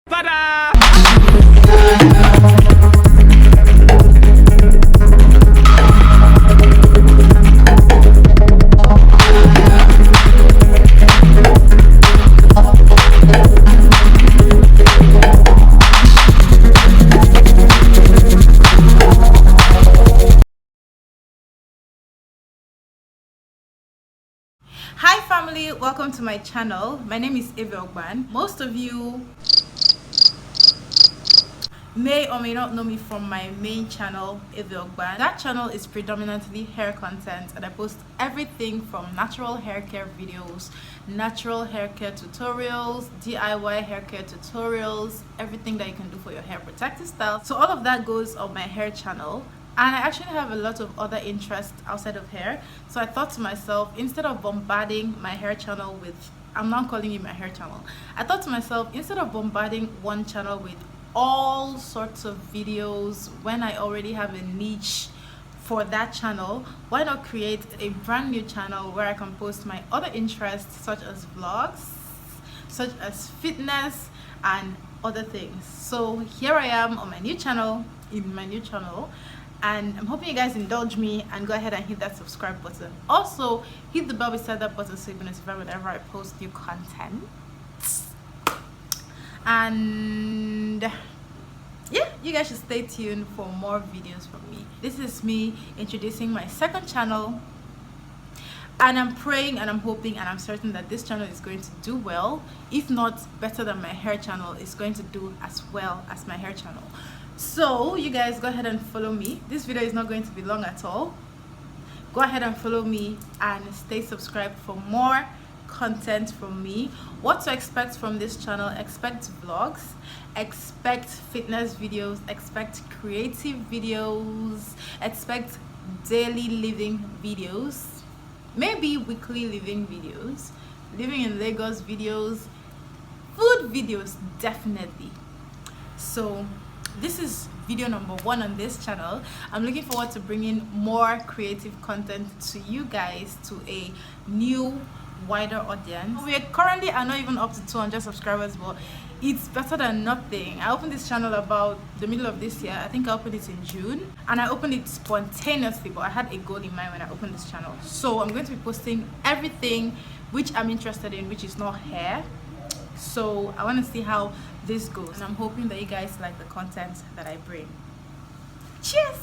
Ta-da! Hi family, welcome to my channel. My name is Vera. Most of you may or may not know me from my main channel, Vera. That channel is predominantly hair content, and I post everything from natural hair care videos, natural hair care tutorials, DIY hair care tutorials, everything that you can do for your hair protective style. So all of that goes on my hair channel. And I actually have a lot of other interests outside of hair. So I thought to myself, instead of bombarding my hair channel with, I'm not calling it my hair channel, I thought to myself, instead of bombarding one channel with all sorts of videos when I already have a niche for that channel, why not create a brand new channel where I can post my other interests such as vlogs, such as fitness and other things. So here I am on my new channel, and I'm hoping you guys indulge me and go ahead and hit that subscribe button. Also hit the bell beside that button so you'll be notified whenever I post new content. And yeah, you guys should stay tuned for more videos from me. This is me introducing my second channel, and I'm praying and I'm hoping and I'm certain that this channel is going to do well. If not better than my hair channel, it's going to do as well as my hair channel. So you guys go ahead and follow me. This video is not going to be long at all. Go ahead and follow me and stay subscribed for more content from me. What to expect from this channel: expect vlogs, expect fitness videos, expect creative videos, expect daily living videos, maybe weekly living videos, living in Lagos videos, food videos, definitely. So this is video number 1 on this channel. I'm looking forward to bringing more creative content to you guys, to a new wider audience. We currently are not even up to 200 subscribers, but it's better than nothing. I opened this channel about the middle of this year. I think I opened it in June, and I opened it spontaneously, but I had a goal in mind when I opened this channel. So I'm going to be posting everything which I'm interested in, which is not hair. So I want to see how this goes, and I'm hoping that you guys like the content that I bring. Cheers!